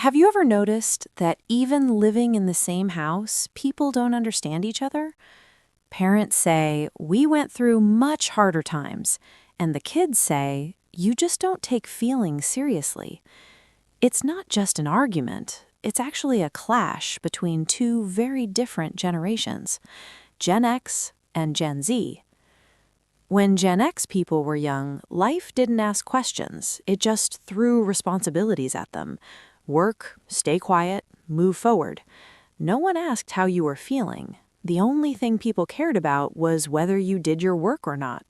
Have you ever noticed that even living in the same house, people don't understand each other? Parents say, "We went through much harder times," and the kids say, "You just don't take feelings seriously." It's not just an argument, it's actually a clash between two very different generations, Gen X and Gen Z. When Gen X people were young, life didn't ask questions, it just threw responsibilities at them. Work, stay quiet, move forward. No one asked how you were feeling. The only thing people cared about was whether you did your work or not.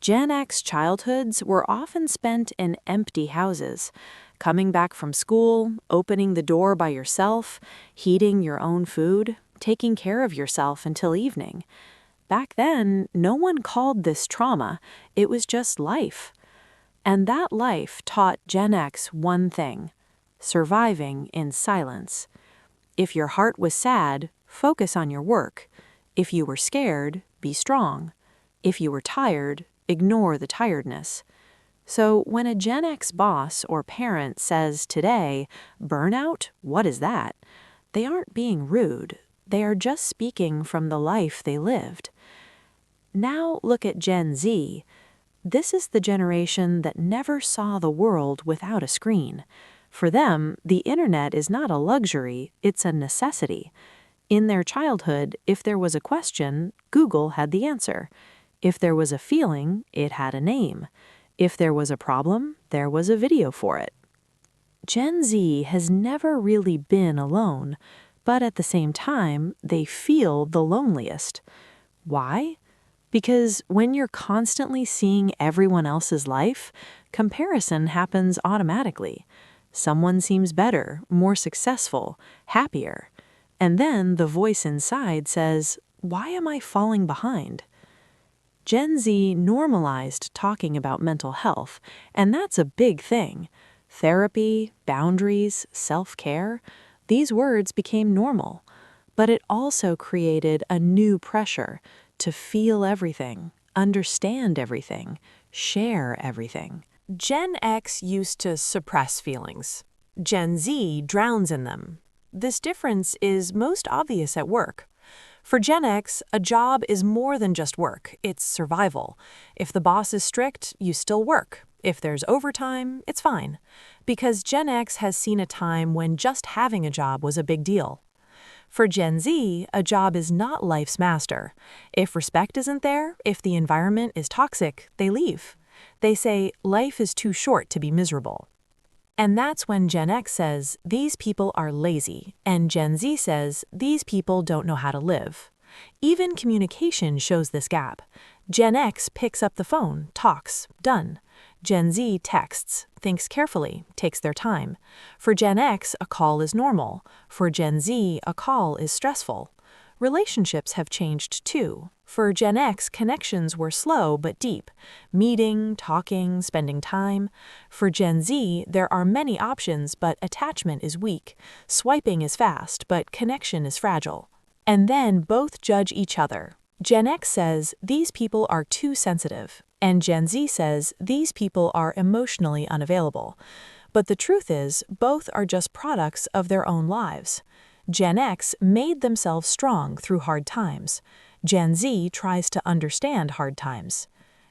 Gen X childhoods were often spent in empty houses, coming back from school, opening the door by yourself, heating your own food, taking care of yourself until evening. Back then, no one called this trauma, it was just life. And that life taught Gen X one thing: surviving in silence. If your heart was sad, focus on your work. If you were scared, be strong. If you were tired, ignore the tiredness. So when a Gen X boss or parent says today, "Burnout? What is that?" they aren't being rude. They are just speaking from the life they lived. Now look at Gen Z. This is the generation that never saw the world without a screen. For them, the internet is not a luxury, it's a necessity. In their childhood, if there was a question, Google had the answer. If there was a feeling, it had a name. If there was a problem, there was a video for it. Gen Z has never really been alone, but at the same time, they feel the loneliest. Why? Because when you're constantly seeing everyone else's life, comparison happens automatically. Someone seems better, more successful, happier. And then the voice inside says, "Why am I falling behind?" Gen Z normalized talking about mental health, and that's a big thing. Therapy, boundaries, self-care, these words became normal. But it also created a new pressure to feel everything, understand everything, share everything. Gen X used to suppress feelings. Gen Z drowns in them. This difference is most obvious at work. For Gen X, a job is more than just work, it's survival. If the boss is strict, you still work. If there's overtime, it's fine. Because Gen X has seen a time when just having a job was a big deal. For Gen Z, a job is not life's master. If respect isn't there, if the environment is toxic, they leave. They say life is too short to be miserable. And that's when Gen X says these people are lazy, and Gen Z says these people don't know how to live. Even communication shows this gap. Gen X picks up the phone, talks, done. Gen Z texts, thinks carefully, takes their time. For Gen X, a call is normal. For Gen Z, a call is stressful. Relationships have changed too. For Gen X, connections were slow but deep. Meeting, talking, spending time. For Gen Z, there are many options, but attachment is weak. Swiping is fast, but connection is fragile. And then both judge each other. Gen X says these people are too sensitive, and Gen Z says these people are emotionally unavailable. But the truth is, both are just products of their own lives. Gen X made themselves strong through hard times. Gen Z tries to understand hard times.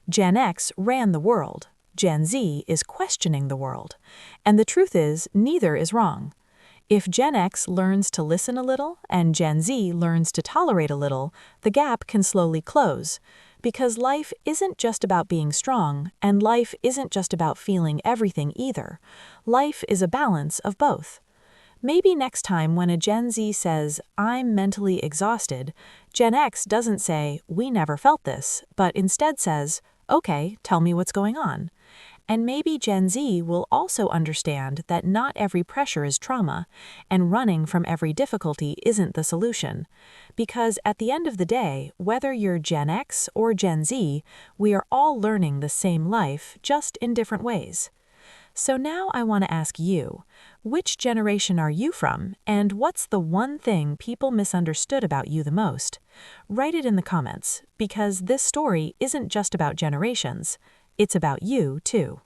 Gen X ran the world. Gen Z is questioning the world. And the truth is, neither is wrong. If Gen X learns to listen a little and Gen Z learns to tolerate a little, the gap can slowly close. Because life isn't just about being strong, and life isn't just about feeling everything either. Life is a balance of both. Maybe next time when a Gen Z says, "I'm mentally exhausted," Gen X doesn't say, "We never felt this," but instead says, "Okay, tell me what's going on." And maybe Gen Z will also understand that not every pressure is trauma, and running from every difficulty isn't the solution. Because at the end of the day, whether you're Gen X or Gen Z, we are all learning the same life, just in different ways. So now I want to ask you, which generation are you from, and what's the one thing people misunderstood about you the most? Write it in the comments, because this story isn't just about generations, it's about you too.